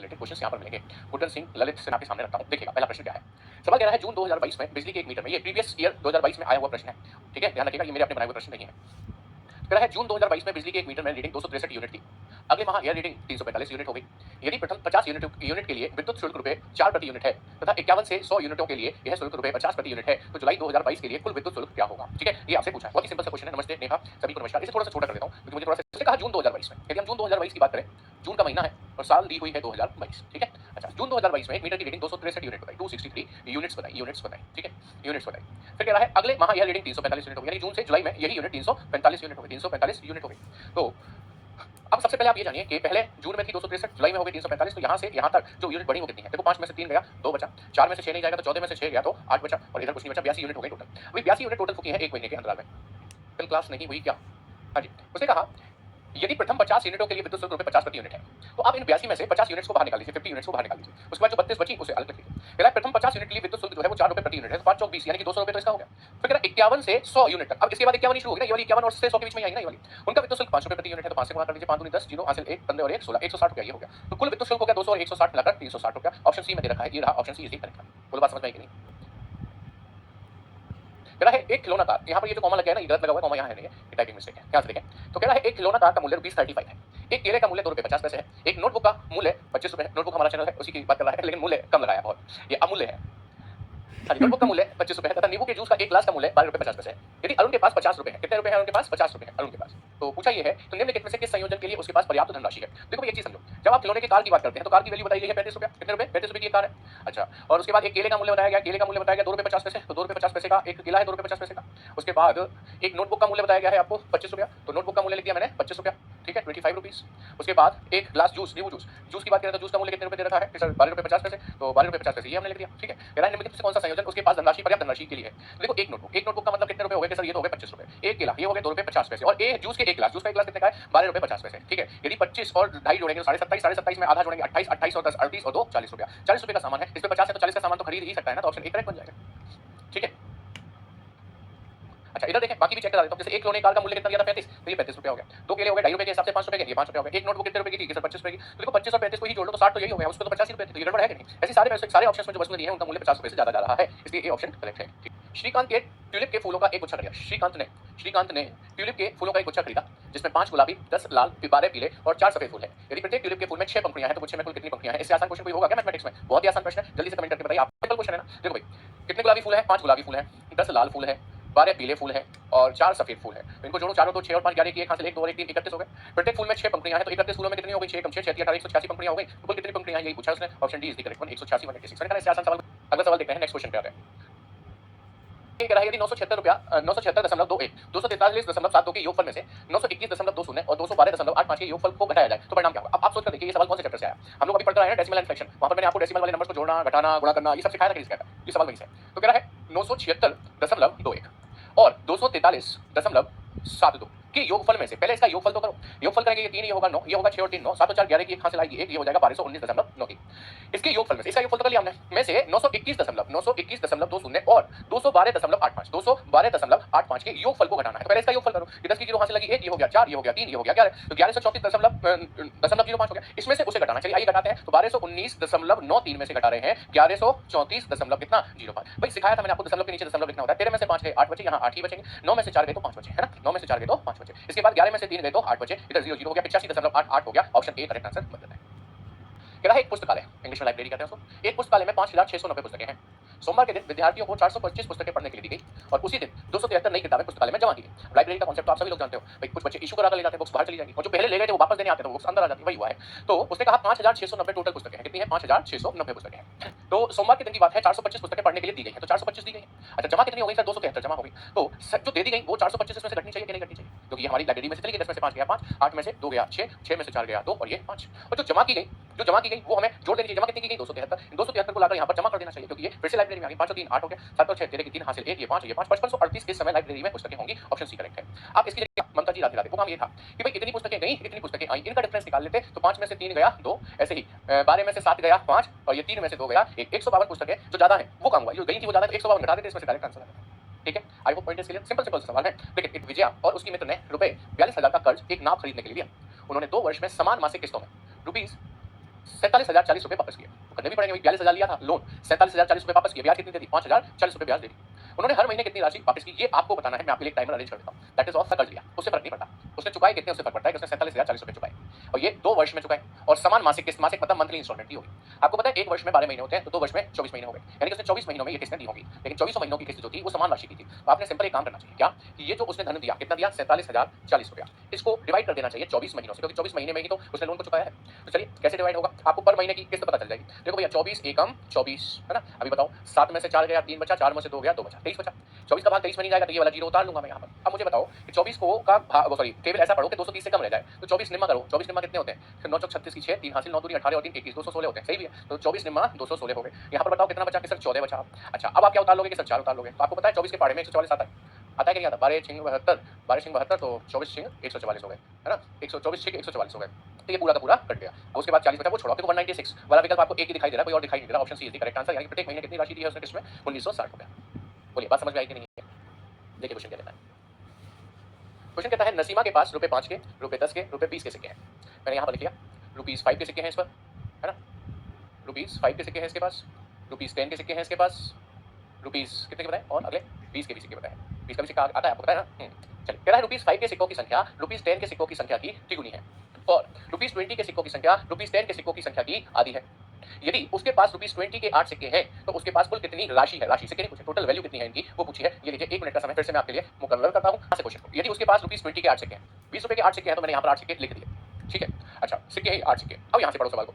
Related question यहाँ पर मिलेंगे। गुड्डन सिंह ललित से आपके सामने रखता हूँ। देखिएगा पहला प्रश्न क्या है। सवाल कह रहा है जून 2022 में बिजली के 1 मीटर में, ये प्रीवियस ईयर 2022 में आया हुआ प्रश्न है, ठीक है, ध्यान रखिएगा, ये मेरे अपने बनाए हुए प्रश्न नहीं है। कह रहा है जून 2022 में बिजली के 1 मीटर में रीडिंग 263 यूनिट थी। अगले माह यह रीडिंग 345 यूनिट हो गई। यदि प्रथम 50 यूनिट के लिए विद्युत शुल्क रुपए 4 प्रति यूनिट है तथा 51 से 100 यूनिटों के लिए यह शुल्क रुपए 50 प्रति यूनिट है, तो जुलाई 2022 के लिए कुल विद्युत शुल्क क्या होगा? ठीक है, ये आपसे पूछा है, बहुत ही सिंपल सा क्वेश्चन है। नमस्ते नेहा, सभी को नमस्कार। इसे थोड़ा सा छोटा कर देता हूँ क्योंकि मुझे थोड़ा सा इसने कहा जून 2022 में, यदि हम जून 2022 की बात करें, जून का महीना है और साल दी हुई है 2022, ठीक है। अच्छा, जून 2022 में 1 मीटर की रीडिंग 263 यूनिट बताई, 263 यूनिट्स बताई, ठीक है, यूनिट्स बताई। फिर कह रहा है अगले माह यह रीडिंग 345 यूनिट हो गई, यानी जून से जुलाई में यही यूनिट 345 यूनिट हो गई, 345 यूनिट हो गई। तो अब सबसे पहले आप ये जानिए कि पहले जून में थी 263, जुलाई में हो गई 345, तो यहाँ से यहाँ तक जो यूनिट बढ़ी वो कितनी है? देखो 5 में से 3 गया, 2 बचा, 4 में से 6 नहीं जाएगा तो 14 में से 6 गया तो 8 बचा, और इधर कुछ नहीं बचा, 82 यूनिट हो गई टोटल। अभी 82 यूनिट टोटल चुकी है 1 महीने के अंतराल में। कल क्लास नहीं हुई क्या? हाँ जी, उसने कहा यदि प्रथम 50 यूनिटों के लिए विद्युत शुल्क रुपए 50 प्रति यूनिट है, तो आप इन 82 में से 50 यूनिट्स को बाहर निकाल लीजिए, 50 यूनिट्स को बाहर निकाल लीजिए। उसके बाद जो 32 बची उसे अलग रख लीजिए। कह रहा है प्रथम 50 यूनिट के लिए विद्युत शुल्क जो है वो 4 रुपए प्रति यूनिट है, तो 5 चौक 20 यानी कि 200 रुपए तो इसका हो गया। फिर कह रहा है 51 से 100 यूनिट तक, अब इसके बाद 51 ही शुरू होगी ना, ये वाली 51 और से 100 के बीच में आएगी ना ये वाली, उनका विद्युत शुल्क 5 रुपए प्रति यूनिट है, तो 5 से गुणा कर लीजिए, 5 दूनी 10, 0 हासिल 1 15 और 1 16, 160 रुपया ये हो गया। तो कुल विद्युत शुल्क हो गया 200 और 160 मिलाकर 360 रुपया। ऑप्शन सी में दे रखा है, ये रहा ऑप्शन सी इज करेक्ट। बोलो बात समझ में आई कि नहीं? कह रहा है एक खिलौना कार, यहाँ पर ये जो कॉमा लग गया है ना, ये गलत लगा हुआ है, कॉमा यहाँ है नहीं है, ये टाइपिंग मिस्टेक है, ध्यान से देखें। तो कह रहा है एक खिलौना कार का मूल्य ₹35 है, एक केले का मूल्य ₹2.50 है, एक नोटबुक का मूल्य 25 रुपए है। नोटबुक हमारा चैनल है उसी की बात कर रहा है, लेकिन मूल्य कम लगाया बहुत, ये अमूल्य है। नोटबुक का मूल्य 25 रुपए है तथा नींबू के जूस का एक ग्लास का मूल्य 12.50 है। यदि अरुण के पास 50 रुपए है, कितने रुपए है अरुण के पास? 50 रुपए है अरुण के पास। तो पूछा ये है तो निम्नलिखित में से किस संयोजन के लिए उसके पास पर्याप्त धनराशि है? देखो एक चीज समझो, जब आप खिलौने के कार की बात करते हैं तो कार की वैल्यू बताई गई है 35 रुपया, कितने रुपए? 35 रुपए की कार है। अच्छा, और उसके बाद एक केले का मूल्य बताया गया, केले का मूल्य बताया गया ₹2.50, तो ₹2.50 का एक केला है, ₹2.50 का। उसके बाद एक नोटबुक का मूल्य बताया गया है आपको 25 रुपया, तो नोटबुक का मूल्य लिख दिया मैंने 25 रुपया, ठीक है, 25 रुपीस। उसके बाद एक ग्लास जूस, नींबू जूस की बात करें तो जूस का मूल्य कितने रुपए दे रखा है सर? 12.50 रुपए, तो 12.50 रुपए ये हमने लिख दिया, ठीक है। कह रहा है निम्नलिखित में से कौन सा संयोजन उसके पास धनराशि पर्याप्त धनराशि के लिए है? तो देखो एक नोटबुक का मतलब कितने रुपए हो गए सर? ये तो हो गए 25 रुपए। एक केला ये हो गए ₹2.50, और एक जूस के एक ग्लास, जूस का एक ग्लास कितने का है? ₹12.50, ठीक है। यदि 25 और 2.5 जोड़ेंगे तो 27.5, 27 में आधा जोड़ेंगे 28, 28 और 10 38 और 2 40 रुपया। 40 रुपए का सामान है, इस पे 50 है तो 40 का सामान तो खरीद ही सकता है ना, तो ऑप्शन ए करेक्ट बन जाएगा, ठीक है। अच्छा इधर देखें, बाकी भी चेक करा देता हूं। जैसे एक खिलौने कार का मूल्य कितना दिया था 35, तो ये 35 रुपया हो गया। दो केले हो गए ₹2.5 के हिसाब से 5 रुपए के, ये 5 रुपया हो गया। एक नोटबुक कितने रुपए की थी सर? 25 रुपए की, तो देखो 25 और 35 को ही जोड़ लो तो 60 तो यही हो गया, उसको तो 50 ही रुपए थे, तो ये गड़बड़ है कि नहीं? ऐसे सारे पैसे सारे ऑप्शंस में जो वस्तुएं दी हैं उनका मूल्य 50 रुपए से ज्यादा जा रहा है, इसलिए ये ऑप्शन करेक्ट है। श्रीकांत के ट्यूलिप के फूलों का एक गुच्छा खरीदा। श्रीकांत ने ट्यूलिप के फूलों का एक गुच्छा खरीदा जिसमें 5 गुलाबी, 10 लाल, 12 पीले और 4 सफेद फूल है। यदि प्रत्येक ट्यूलिप के फूल में 6 पंखुड़ियां हैं तो गुच्छे में कुल कितनी पंखुड़ियां हैं? इससे आसान क्वेश्चन कोई होगा क्या मैथमेटिक्स में? बहुत ही आसान प्रश्न है, जल्दी से कमेंट करके बताइए। आप सिंपल क्वेश्चन है ना। देखो भाई, कितने गुलाबी फूल हैं? 5 गुलाबी फूल हैं, 10 लाल फूल है, 12 पीले फूल हैं और 4 सफेद फूल हैं। तो इनको जोड़ो, चारों तो 6 और 5 11 की, एक हासिल 1 2 और 1 3 31 हो गए। प्रत्येक फूल में 6 पंखुड़ियां हैं, तो 31 फूलों में कितनी हो गई? 6 कम 6 6 18 186 पंखुड़ियां हो गई। तो कुल कितनी पंखुड़ियां हैं यही पूछा उसने। Option D is the correct one, 186 186। मैंने कहा इससे आसान सवाल। अगला सवाल देखते हैं, नेक्स्ट क्वेश्चन पे आते हैं। ये कह रहा है यदि 976.21 243.702 के योगफल में से 921.20 और 212.85 के योगफल को घटाया जाए तो परिणाम क्या होगा? अब आप सोच कर देखिए ये सवाल कौन से चैप्टर से आया। हम लोग अभी पढ़ कर आए हैं डेसिमल एंड फ्रैक्शन, वहां पर मैंने आपको डेसिमल वाले नंबर्स को जोड़ना, घटाना, गुणा करना ये सब सिखाया था कि इसका ये सवाल वहीं से। तो कह रहा है 976.21 और 243.72 के योगफल में से, पहले इसका योगफल तो करो। योगफल करेंगे, ये 3 ये होगा 9, ये होगा 6 और 3 9, 7 और 4 11 की एक हासिल आएगी 1, ये हो जाएगा 1219.93। इसके योगफल में से इसका योगफल तो कर लिया हमने, में से 921.20 और 212.85 के योगफल को घटाना है। तो पहले इसका योगफल करो, ये 10 की 0 हासिल लगी 1, ये हो गया 4, ये हो गया 3, ये हो गया 11, तो 1134.05 हो गया। इसमें से उसे घटाना, चलिए आइए घटाते हैं। तो 1219.93 में से घटा रहे हैं 1134 कितना 05। भाई सिखाया था मैंने आपको दशमलव के नीचे दशमलव लिखना होता है। 13 में से 5 गए 8 बचे, यहाँ 8 ही बचेंगे। 9 में से 4 गए तो 5 बचे, है ना, 9 में से 4 गए तो 5 बचे। इसके बाद 11 में से 3 गए तो 8 बचे, इधर 0 0 हो गया, 85.88 हो गया। ऑप्शन ए करेक्ट आंसर बन जाता है। कह रहा है एक पुस्तकालय, इंग्लिश में लाइब्रेरी कहते हैं उसको, एक पुस्तकालय में 5690 पुस्तकें हैं। सोमवार के दिन विद्यार्थियों को 425 पुस्तकें पढ़ने के लिए दी गई और उसी दिन 273 नई किताबें पुस्तकालय में जमा की गई। लाइब्रेरी का कॉन्सेप्ट तो आप सभी लोग जानते हो भाई, कुछ बच्चे इशू करा कर ले जाते हैं, बुक्स बाहर चली जाएंगी, और जो पहले ले गए थे वो वापस देने आते हैं तो बुक्स अंदर आ जाती है, वही हुआ है। तो उसने कहा 5690 टोटल पुस्तकें हैं। कितनी है? 5690 पुस्तकें हैं। तो सोमवार के दिन की बात है, 425 पुस्तकें पढ़ने के लिए दी गई है, तो 425 दी गई है। अच्छा जमा कितनी हो गई सर? 273 जमा हो गई। तो जो दे दी गई वो 425 इसमें से घटनी चाहिए कि नहीं घटनी चाहिए? क्योंकि हमारी लाइब्रेरी में से चली गई, 10 में से 5 गया 5, 8 में से 2 गया 6, 6 में से 4 गया 2 और ये 5। और जो जमा की गई वो हमें जोड़ देनी चाहिए। जमा कितनी की गई? 273। 273 को लाकर यहाँ पर जमा कर देना चाहिए, क्योंकि ये फिर से लाइब्रेरी में आ गई। 5 और 3 8 हो गया, 7 और 6 तेरे की 3 हासिल 1, ये 5 ये 5, 5538 इस समय लाइब्रेरी में पुस्तकें होंगी। ऑप्शन सी करेक्ट है। आप इसकी जगह ममता जी रात वो काम ये था कि भाई इतनी पुस्तकें गई, इतनी पुस्तकें आई, इनका डिफरेंस निकाल लेते। तो 5 में से 3 गया 2, ऐसे ही 12 में से 7 गया 5 और ये 3 में से 2 गया 1। 152 पुस्तकें जो ज्यादा है वो काम हुआ, जो गई थी वो ज्यादा, तो 152 घटा देते, इसमें से डायरेक्ट आंसर आता है। ठीक है, आई होप पॉइंट इसके लिए सिंपल सवाल है। देखिए विजया और उसकी मित्र ने ₹42,000 का कर्ज एक नाव खरीदने के लिए लिया। उन्होंने 2 वर्ष में समान मासिक किस्तों में 47,040 रुपए वापस किए, तो करने भी पड़ेंगे भाई, 42,000 लिया था लोन, 47,040 रुपए वापस किए, ब्याज कितनी दे दी, 5,040 रुपए ब्याज दे दी। उन्होंने हर महीने कितनी राशि वापस की ये आपको बताना है, मैं आपके लिए एक टाइमर अरेंज कर देता हूँ। दैट इज ऑल, कर्ज लिया उससे फर्क नहीं पड़ता, उसने चुकाए कितने उससे फर्क पड़ता है कि उसने 47,040 रुपए चुकाए, और ये 2 वर्ष में चुकाए, और समान मासिक किस्त, मासिक मतलब मंथली इंस्टॉलमेंट दी होगी। आपको पता है 1 वर्ष में 12 महीने होते हैं, तो 2 वर्ष में 24 महीने हो गए, यानी कि उसने 24 महीनों में ये किस्तें दी होंगी, लेकिन 24 महीनों की किस्त जो थी वो समान राशि की थी। तो आपने सिंपल एक काम करना चाहिए, क्या कि ये जो उसने धन दिया, कितना दिया, 47,040 रुपया, इसको डिवाइड कर देना चाहिए 24 महीनों से, क्योंकि 24 महीने में ही तो उसने लोन को चुकाया है। तो चलिए कैसे डिवाइड होगा, आपको पर महीने की किस्त पता चल जाएगी। देखो भैया 24 एकम 24 है ना, अभी बताओ 7 में से 4 गया 3 बचा, 4 में से 2 गया 2 बचा, 23 बचा। 24 का भाग 23 में नहीं जाएगा, तो ये वाला जीरो उतार लूंगा मैं यहाँ पर। अब मुझे बताओ कि 24 को का भाग, सॉरी टेबल ऐसा पढ़ो कि 230 से कम रह जाए, तो 24 निम्मा करो, 24 निम्मा कितने होते हैं, 9 चौक 36 की 6, 3 हासिल 9 दूनी 18 और 3 21, 216 होते हैं, सही भी है। तो 24 निम्मा 216 हो गए। यहाँ पर बताओ कितना बचा, कि सर 14 बचा। अच्छा अब आप क्या उतार लोगे, कि सर 4 उतार लोगे। तो आपको पता है 24 के पहाड़े में 144 आता है कि नहीं आता, 12 छिंग 72, 12 छिंग 72, तो 24 छिंग 144 हो गए, है ना, 124 छिंग 144 हो गए, तो ये पूरा का पूरा कट गया। अब उसके बाद 40 बचा, वो छोड़ो। देखो 196 वाला विकल्प आपको एक ही दिखाई दे रहा है, कोई और दिखाई नहीं दे रहा। Option C is the correct answer, यानी प्रत्येक महीने कितनी राशि दी है उसने किसमें, 1960 रुपया। बोलिए बात समझ में आई कि नहीं है। देखिए क्वेश्चन क्या कहता है, क्वेश्चन कहता है नसीमा के पास ₹5 के, ₹10 के, ₹20 के सिक्के हैं। मैंने यहाँ पर लिख लिया ₹5 के सिक्के हैं इस पर, है ना, ₹5 के सिक्के हैं इसके पास, ₹10 के सिक्के हैं इसके पास, रुपीस कितने के बताए, और अगले 20 के भी सिक्के बताए। 20 का भी सिक्का आता है आपको, पता है ना। चलिए कह रहा है ₹5 के सिक्कों की संख्या ₹10 के सिक्कों की संख्या की द्विगुनी है, और ₹20 के सिक्कों की संख्या ₹10 के सिक्कों की संख्या की आधी है। यदि उसके पास ₹20 के 8 सिक्के हैं, तो उसके पास कुल कितनी राशि है, राशि सिक्के नहीं पूछे, टोटल वैल्यू कितनी है इनकी वो पूछी है। ये लीजिए 1 मिनट का समय फिर से मैं आपके लिए मुकर्रर करता हूँ से क्वेश्चन को। यदि उसके पास ₹20 के 8 सिक्के हैं, ₹20 के 8 सिक्के हैं, तो मैंने यहाँ पर 8 सिक्के लिख दिए, ठीक है। अच्छा सिक्के हैं 8 सिक्के। अब यहाँ से पढ़ो सवाल को,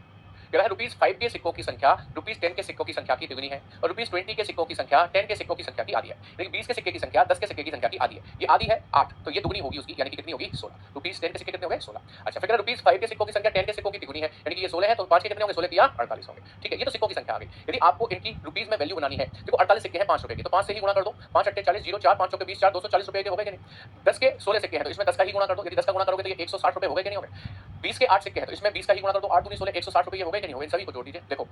कह रहा है ₹5 के सिक्कों की संख्या ₹10 के सिक्कों की संख्या की द्विगुनी है, और ₹20 के सिक्कों की संख्या 10 के सिक्कों की संख्या की आधी है। लेकिन 20 के सिक्के की संख्या 10 के सिक्के की संख्या की आधी है, ये आधी है 8, तो ये दुगुनी होगी उसकी, यानी कि कितनी होगी 16। ₹10 के सिक्के कितने हो गए 16। अच्छा फिर ₹5 के सिक्कों की संख्या 10 के सिक्कों की द्विगुनी है, यानी कि ये 16 है, तो 5 के कितने होंगे, 16 या 48 होंगे, ठीक है। ये तो सिक्कों की संख्या आ गई। यदि आपको इनकी रुपीज में वैल्यू बनानी है, देखो 48 सिक्के हैं ₹5 के, तो 5 से ही गुणा कर दो, 5 8 40 0 4 5 चौके 20 4 240 रुपए के हो गए कि नहीं। 10 के 16 सिक्के हैं, तो इसमें 10 का ही गुणा कर दो, यदि 10 का गुणा करोगे तो ये 160 रुपए हो गए कि नहीं हो गए। 20 के 8 सिक्के हैं, तो इसमें 20 का ही गुणा कर दो, 8 दूनी 16 160 रुपए हो गए कि नहीं हो गए। इन सभी को जोड़ दीजिए, देखो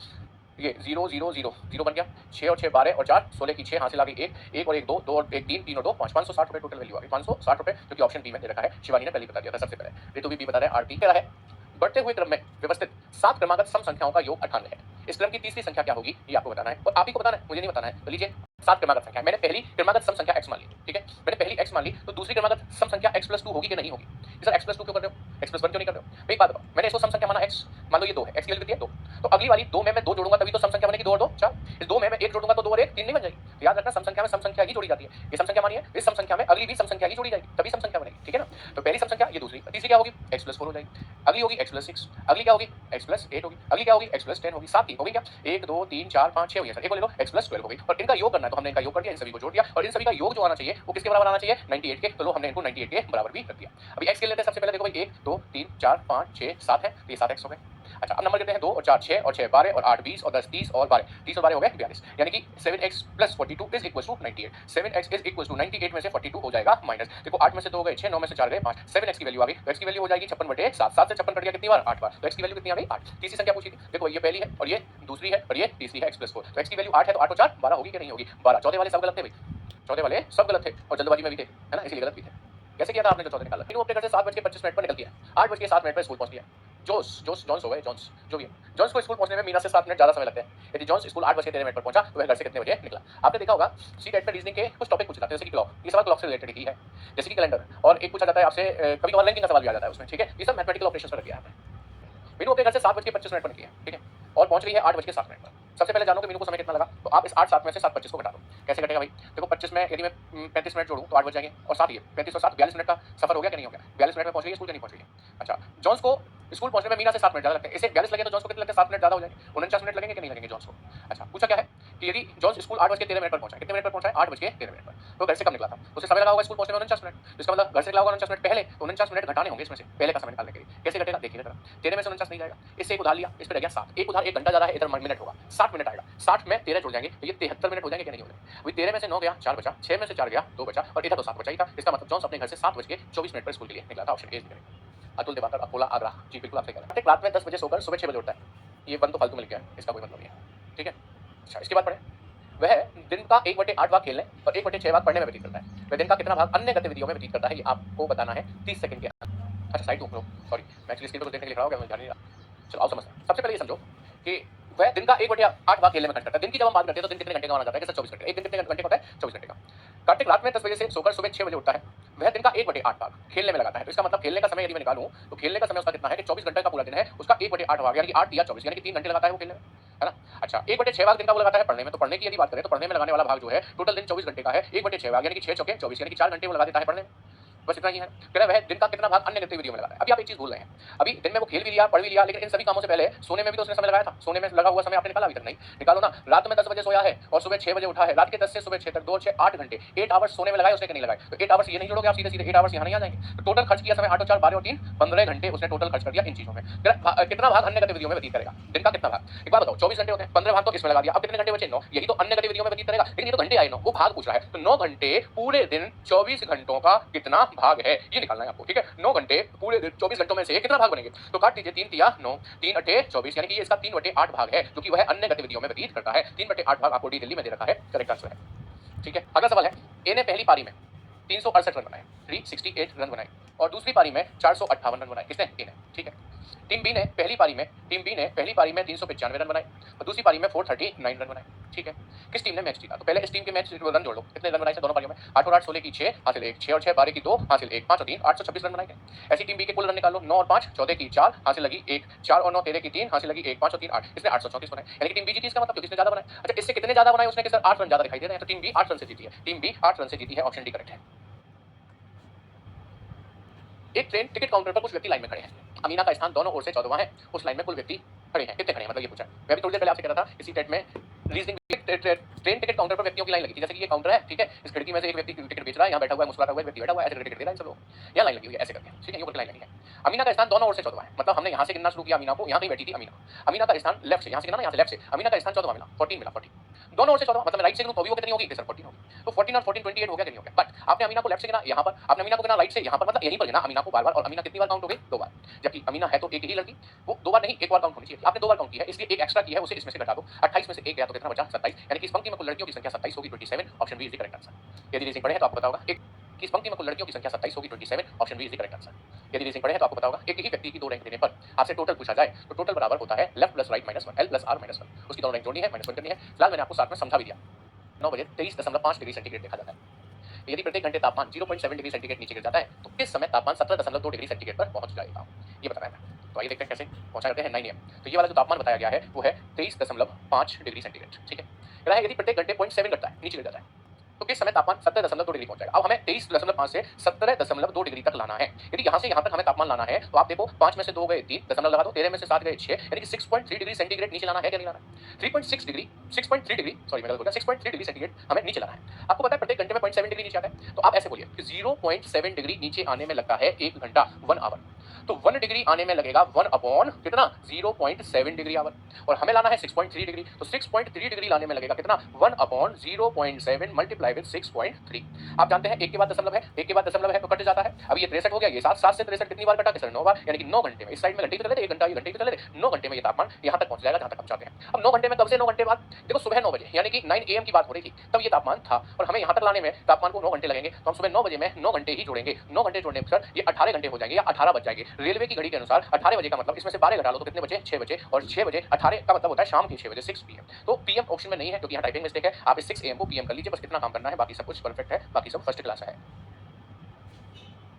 ये 0 0 0 0 बन गया, 6 और 6 12 और 4 16 की 6 हासिल आ गई 1 1 और 1 2 2 और 1 3 3 और 2 5 560 रुपए टोटल वैल्यू आ गई 560 रुपए, जो कि ऑप्शन बी में दे रखा है। शिवानी ने पहले बता दिया था सबसे पहले, ऋतु भी बता रहा है, आरती कह रहा है बढ़ते हुए क्रम में व्यवस्थित 7 क्रमागत सम संख्याओं का योग 98 है। इस क्रम की तीसरी संख्या क्या होगी ये आपको बताना है, और आप ही को बताना है, मुझे नहीं बताना है। तो लीजिए 7 क्रमागत संख्या, मैंने पहली क्रमागत सम संख्या x मान ली, ठीक है, मैंने पहली x मान ली, तो दूसरी क्रमागत सम संख्या x + 2 होगी कि नहीं होगी। सर x + 2 क्यों कर रहे हो, x + 1 क्यों नहीं कर रहे हो। एक बात बताओ, मैंने इसको सम संख्या माना x, मान लो ये 2 है, x की वैल्यू कितनी है 2, तो अगली वाली 2 में मैं 2 जोड़ूंगा तभी तो सम संख्या बनेगी, 2 और 2 4, इस 2 में मैं 1 जोड़ूंगा तो 2 और 1 3 नहीं बन जाएगी। तो याद रखना सम संख्या में सम संख्या ही जोड़ी जाती है, ये सम संख्या मानिए, इस सम संख्या में अगली भी सम संख्या ही जोड़ी जाएगी तभी सम संख्या बनेगी, ठीक है ना। तो पहली सम संख्या ये, दूसरी, तीसरी क्या होगी x + 4 हो जाएगी, अगली होगी x + 6, अगली क्या होगी x + 8 होगी, अगली क्या होगी x + 10 होगी, 7 की हो गई क्या, 1 2 3 4 5 6 हो गया सर, एक को ले लो x + 12 हो गई, और इनका योग करना है तो हमने इनका योग कर दिया, इन सभी को जोड़ दिया, और इन सभी का योग जो आना चाहिए वो किसके बराबर आना चाहिए 98 के, तो लो हमने इनको 98 के बराबर भी कर दिया। अभी x के लेते हैं सबसे पहले, देखो भाई 1 2 3 4 5 6 7 है, तो ये 7x हो गए। अच्छा अब नंबर देते हैं 2 और 4 6 और 6 12 और 8 20 और 10 30 और 12 30 और 12 हो गए 42, यानी कि 7x + 42 is equal to 98, 7x is equal to 98 में से 42 हो जाएगा माइनस, देखो 8 में से 2 गए 6 9 में से 4 गए 5, 7x की वैल्यू आ गई, तो x की वैल्यू हो जाएगी 56/7, 7 से 56 कट गया कितनी बार 8 बार, तो x की वैल्यू कितनी आ गई 8। तीसरी संख्या पूछी थी, देखो ये पहली है और ये दूसरी है और ये तीसरी है x + 4, तो x की वैल्यू 8 है, तो 8 और 4 12 होगी कि नहीं होगी 12। चौथे वाले सब गलत थे भाई, चौथे वाले सब गलत थे और जल्दबाजी में भी थे, है ना, इसलिए गलत भी थे। कैसे किया था आपने जो चौथे निकाला, तीनों अपने घर से 7:25 पर निकलती है, 8:07 पर स्कूल पहुंच गया। जॉन्स हो गए, जॉन्स जो भी है, जॉन्स को स्कूल पहुंचने में मीना से 7 मिनट ज्यादा समय लगता है। यदि जॉन्स स्कूल 8:13 पर पहुंचा तो वह घर से कितने बजे निकला। आपने देखा होगा सी टेट में रीजनिंग के कुछ टॉपिक पूछे जाते हैं, जैसे कि क्लॉक, ये सवाल क्लॉक से रिलेटेड ही है, जैसे कि कैलेंडर, और एक पूछा जाता है आपसे कभी कभार रैंकिंग का सवाल भी आ जाता है उसमें, ठीक है। ये सब मैथमेटिकल ऑपरेशंस पर किया है। मीनू अपने घर से 7:25 पर निकली है, ठीक है, और पहुंच रही है 8:07 पर। सबसे पहले जानो कि मीनू को समय कितना लगा, तो आप इस 8 7 में से 7:25 को घटा दो, कैसे घटेगा भाई, देखो 25 में यदि मैं 35 मिनट जोड़ूं तो 8 बज जाएंगे, और 7 ये 35 और 7 42 मिनट का सफर हो गया कि नहीं हो गया, 42 मिनट में पहुंच गई स्कूल के नहीं पहुंच गई। अच्छा जॉन्स को स्कूल पहुंचने में मीना से 7 मिनट ज्यादा लगते हैं, इसे 42 लगे तो जॉन्स को कितने लगते हैं 7 मिनट ज्यादा हो जाएंगे, 49 मिनट लगेंगे कि नहीं लगेंगे जॉन्स को। अच्छा पूछा क्या है कि यदि जॉन्स स्कूल 8:13 पर पहुंचा, कितने मिनट पर पहुंचा है 8:13 पर, तो घर से कब निकला था, उसे समय लगा होगा स्कूल पहुंचने में 49 मिनट, तो इसका मतलब घर से निकला होगा 49 मिनट पहले, तो 49 मिनट घटाने होंगे इसमें से पहले का समय निकालने के लिए। कैसे घटेगा देखिए जरा, 13 में से 49 नहीं जाएगा, इससे एक उधार लिया, इस पर रह गया 7, एक उधार 1 घंटा ज्यादा है, इधर मिनट होगा 60 मिनट आएगा, 60 में 13 जुड़ जाएंगे तो ये 73 मिनट हो जाएंगे कि नहीं हो जाएंगे। अभी 13 में से 9 गया 4 बचा, 6 में से 4 गया 2 बचा, और इधर तो 7 बचा ही था, इसका मतलब जॉन्स अपने घर से 7:24 पर स्कूल के लिए निकला था। ऑप्शन ए करेंगे। अतुल दिवाकर, अकोला, आगरा, जी बिल्कुल आप सही कह रहे हैं। रात में 10 बजे सोकर सुबह 6 बजे उठता है, ये 1 तो फालतू मिल गया है, इसका कोई मतलब नहीं है, ठीक है। अच्छा इसके बाद पढ़े, वह दिन का 1/8 भाग खेलने और 1/6 भाग पढ़ने में व्यतीत करता है, वह दिन का कितना भाग अन्य गतिविधियों में व्यतीत करता है, ये आपको बताना है 30 सेकंड के अंदर। अच्छा साइड 2 सॉरी, मैं एक्चुअली स्क्रीन पर देखने के लिए खड़ा हो गया, मुझे ध्यान नहीं रहा। चलो आओ समझते हैं। सबसे पहले ये समझो कि वह दिन का 1/8 भाग खेलने में खर्च करता है। दिन की जब हम बात करते हैं तो दिन कितने घंटे का माना जाता है कि 24 घंटे। एक दिन कितने घंटे का होता है? 24 घंटे का। कार्तिक रात में 10 बजे से सोकर सुबह 6 बजे उठता है। वह दिन का 1/8 भाग खेलने में लगाता है। तो इसका मतलब खेलने का समय यदि मैं निकालूं तो खेलने का समय उसका कितना है कि 24 घंटे का पूरा दिन है, उसका 1/8 भाग यानी कि 8 या 24 यानी कि 3 घंटे लगाता है वो खेलने में, है ना। अच्छा 1/6 भाग दिन का वो लगाता है पढ़ने में। तो पढ़ने की यदि बात करें तो पढ़ने में लगाने वाला भाग जो है टोटल दिन 24 घंटे का है, 1/6 भाग यानी कि 6 चौके 24 यानी कि 4 घंटे वो लगा देता है पढ़ने में। बस इतना ही है। कह रहा है वह दिन का कितना भाग अन्य गतिविधियों में लगा है। अभी आप एक चीज भूल रहे हैं, अभी दिन में वो खेल भी लिया, पढ़ भी लिया, लेकिन इन सभी कामों से पहले सोने में भी तो उसने समय लगाया था। सोने में लगा हुआ समय आपने निकाला अभी तक नहीं? निकालो ना। रात में 10 बजे सोया है और सुबह 6 बजे उठा है। रात के 10 से सुबह 6 तक 2 और 6 8 घंटे, 8 आवर्स सोने में लगाए उसने कि नहीं लगाए? तो 8 आवर्स ये नहीं जोड़ोगे आप सीधे सीधे 8 आवर्स यहाँ नहीं आ जाएंगे। तो टोटल खर्च किया समय 8 और 4 12 और 3 15 घंटे उसने टोटल खर्च कर दिया इन चीजों में। कितना भाग अन्य गतिविधियों में व्यतीत करेगा? दिन का कितना भाग? एक बात बताओ, 24 घंटे होते हैं, 15 भाग तो इसमें लगा दिया, अब कितने घंटे बचे? 9। यही तो अन्य गतिविधियों में व्यतीत करेगा। लेकिन ये तो घंटे आए 9, वो भाग पूछ रहा है। तो 9 घंटे पूरे दिन 24 घंटों का कितना भाग है ये निकालना है आपको, ठीक है। 9 घंटे पूरे दिन 24 घंटों में से कितना भाग बनेंगे? तो काट दीजिए, 3 तिया 9, 3 अठे 24 यानी कि ये इसका 3/8 भाग है, जो कि वह अन्य गतिविधियों में व्यतीत करता है। 3/8 भाग आपको डी दिल्ली में दे रखा है, करेक्ट आंसर है, ठीक है। अगला सवाल है, ए ने पहली पारी में 368 रन बनाए, 368 रन बनाए और दूसरी पारी में 458 रन बनाए। किसने? ए ने, ठीक है। टीम बी ने पहली पारी में 395 रन बनाए और दूसरी पारी में 439 रन बनाए, ठीक है। किस टीम ने मैच जीता? तो पहले इस टीम के मैच रन जोड़ लो, कितने रन बनाए दोनों पारियों में? 8 और 8 16 की 6 हासिल 1, 6 और 6 12 की 2 हासिल 1, 5 और 3 826 रन बनाए गए। ऐसी टीम बी के कुल रन निकालो, 9 और 5 14 की 4 हासिल लगी 1, 4 और 9 13 की 3 हासिल लगी 1, 5 और 3 8, इसने 834 बनाए, यानी कि टीम बी जीती। इसका मतलब किसने ज्यादा बनाए? अच्छा इससे कितने ज्यादा बनाए उसने कि सर 8 रन ज्यादा दिखाई दे रहे हैं, तो टीम बी 8 रन से जीती है। टीम बी 8 रन से जीती है, ऑप्शन डी करेक्ट है। एक ट्रेन टिकट काउंटर पर कुछ व्यक्ति लाइन में खड़े हैं। अमीना का स्थान दोनों ओर से 14वां है। उस लाइन में कुल व्यक्ति खड़े हैं, कितने खड़े हैं मतलब ये पूछा। मैं भी थोड़ी देर पहले आपसे कह रहा था इसी टेट में रीजनिंग ट्रेन टिकट काउंटर पर व्यक्तियों की लाइन लगी थी। जैसे कि ये काउंटर है, ठीक है, इस खिड़की में से एक व्यक्ति टिकट बेच रहा है, यहाँ बैठा हुआ है, मुस्कुराता हुआ व्यक्ति बैठा हुआ है, ऐसे टिकट दे रहा है सब लोग, यहाँ लाइन लगी हुई है ऐसे करके, ठीक है, ये ऊपर लाइन लगी है। अमीना का स्थान दोनों ओर से 14वां है, मतलब हमने यहाँ से गिनना शुरू किया अमीना को, यहाँ कहीं बैठी थी अमीना। अमीना का स्थान लेफ्ट से, यहाँ से गिना ना, यहाँ से लेफ्ट से अमीना का स्थान 14वां मिला, 14 मिला, 14 दोनों ओर से 14, मतलब राइट से गिनूं तो भी वो कितनी होगी? सर 14 होगी। तो 14 और 14 28 हो गया कि नहीं हो गया? बट आपने अमीना को लेफ्ट से गिना यहाँ पर, आपने अमीना को गिना राइट से यहाँ पर, मतलब यहीं पर गिना अमीना को बार-बार, और अमीना कितनी बार काउंट हो गई? 2 बार। जबकि अमीना है तो एक ही लड़की, वो 2 बार नहीं 1 बार काउंट होनी चाहिए। आपने 2 बार काउंट किया है, इसलिए एक एक्स्ट्रा की है, उसे इसमें से घटा दो। 28 में से 1 गया तो कितना बचा? 27, यानी कि इस पंक्ति में कुल लड़कियों की संख्या 27 होगी, 27, option B is the correct answer. यदि रीजनिंग पढ़े तो आपको पता होगा एक कि इस पंक्ति में कुल लड़कियों की संख्या 27 होगी, 27, option B is the correct answer. यदि रीजनिंग पढ़े तो आपको पता होगा एक ही व्यक्ति की 2 रैंक देने पर आपसे टोटल पूछा जाए तो टोटल बराबर होता है left plus right minus 1, L plus R minus 1। उसकी दोनों रैंक जोड़नी है, माइनस 1 करनी है। फिलहाल मैंने आपको साथ में समझा भी दिया। 9 बजे 23.5 डिग्री सेंटीग्रेड देखा जाता है। यदि प्रत्येक घंटे तापमान 0.7 डिग्री सेंटीग्रेड नीचे गिर जाता है तो किस समय तापमान 17.2 डिग्री सेंटीग्रेड पर पहुंच जाएगा, ये बताना है। तो आइए देखते हैं कैसे पहुंचा करते हैं 9 AM। तो ये वाला जो तापमान बताया गया है वो है 23.5 डिग्री सेंटीग्रेड, ठीक है। कह रहा है यदि प्रत्येक घंटे 0.7 घटता है, नीचे गिर जाता है, तो किस समय तापमान 17.2 डिग्री पहुंच जाएगा। अब हमें 23.5 से 17.2 डिग्री तक लाना है। यदि यहाँ से यहाँ तक हमें तापमान लाना है तो आप देखो 5 में से 2 गए 3 दशमलव लगा दो, 13 में से 7 गए 6, यानी कि 6.3 डिग्री सेंटीग्रेड नीचे लाना है क्या नहीं लाना है? 3.6 डिग्री 6.3 डिग्री सॉरी मैं गलत बोल गया, 6.3 डिग्री सेंटीग्रेड हमें नीचे लाना है। आपको पता है प्रत्येक घंटे में 0.7 डिग्री नीचे आता है, तो आप ऐसे बोलिए कि 0.7 डिग्री नीचे आने में लगता है 1 घंटा 1 आवर, तो 1 डिग्री आने में लगेगा 1 अपॉन कितना? 0.7 डिग्री आवर, और हमें लाना है 6.3 डिग्री, तो 6.3 डिग्री लाने में लगेगा कितना? 1 अपॉन 0.7 मल्टीप्लाई विद 6.3। आप जानते हैं एक के बाद दशमलव है, एक के बाद दशमलव है तो कट जाता है। अब ये 63 हो गया, ये 7, 7 से 63 कितनी बार कटा? सर 9 बार, यानी कि 9 घंटे में। इस साइड में घंटे की चले थे, 1 घंटा ये घंटे की चले थे, 9 घंटे में ये तापमान यहाँ तक पहुंच जाएगा जहाँ तक हम चाहते हैं। अब 9 घंटे में कब से 9 घंटे बाद? देखो सुबह 9 बजे यानी कि 9 AM की बात हो रही थी, तब ये तापमान था, और हमें यहाँ तक लाने में तापमान को 9 घंटे लगेंगे, तो हम सुबह 9 बजे में 9 घंटे ही जोड़ेंगे। 9 घंटे जोड़ने पर ये 18 घंटे हो जाएंगे या 18 बज जाएंगे। रेलवे की घड़ी के अनुसार 18 बजे का मतलब इसमें से 12 घटा लो तो कितने बचे? 6 बजे, और 6 बजे 18 का मतलब होता है शाम के 6 बजे, 6 PM। तो PM ऑप्शन में नहीं है क्योंकि यहाँ टाइपिंग मिस्टेक है। आप इस 6 AM को PM कर लीजिए, बस कितना काम करना है, बाकी सब कुछ परफेक्ट है, बाकी सब फर्स्ट क्लास है।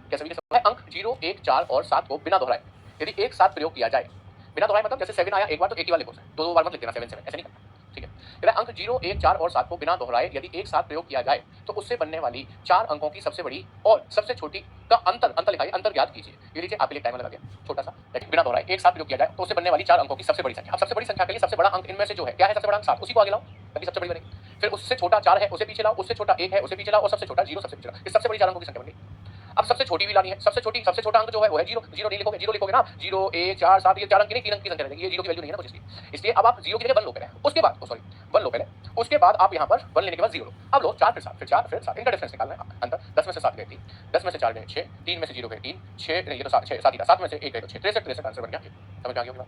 क्या सभी है? अंक 0, 1, 4 और 7 को बिना दोहराए यदि एक साथ प्रयोग किया जाए, बिना दोहराए मतलब जैसे 7 आया एक बार तो एक ही वाले को 2 बार मत लिख देना, 7 7 ऐसे नहीं करना, ठीक है। कहता है अंक 0, 1, 4 और 7 को बिना दोहराए यदि एक साथ प्रयोग किया जाए तो उससे बनने वाली 4 अंकों की सबसे बड़ी और सबसे छोटी का अंतर लिखाइए, अंतर ज्ञात कीजिए। ये लीजिए आपके लिए टाइमर लगा दिया छोटा सा, लेकिन बिना दोहराए एक साथ प्रयोग किया जाए तो उससे बनने वाली 4 अंकों की सबसे बड़ी संख्या। अब सबसे बड़ी संख्या के लिए सबसे बड़ा अंक इनमें से जो है क्या है? सबसे बड़ा अंक 7, उसी को आगे लाओ ताकि सबसे बड़ी बनेगी। फिर उससे छोटा 4 है उसे पीछे लाओ, उससे छोटा 1 है उसे पीछे लाओ, और सबसे छोटा 0 सबसे पीछे लाओ। इस सबसे बड़ी 4 अंकों की संख्या बन गई। अब सबसे छोटी भी लानी है, सबसे छोटा अंक जो है वो है 0, 0 नहीं लिखोगे, 0 लिखोगे ना 0, 1, 4, 7, ये 4 अंक की नहीं 3 अंक की संख्या रहेगी, ये 0 की वैल्यू नहीं है ना कुछ इसकी, इसलिए अब आप 0 की जगह 1 लो पहले, उसके बाद सॉरी 1 लो पहले, उसके बाद आप यहाँ पर 1 लेने के बाद 0 लो। अब लो 4 फिर 7 फिर 4 फिर 7, इनका डिफरेंस निकालना है अंतर। 10 में से 7 गए 3, 10 में से 4 गए 6, 3 में से 0 गए 3, 6 ये तो 7 6 7 ही था, 7 में से 1 गए तो 6, 63 आंसर बन गया। समझ में आ गया होगा?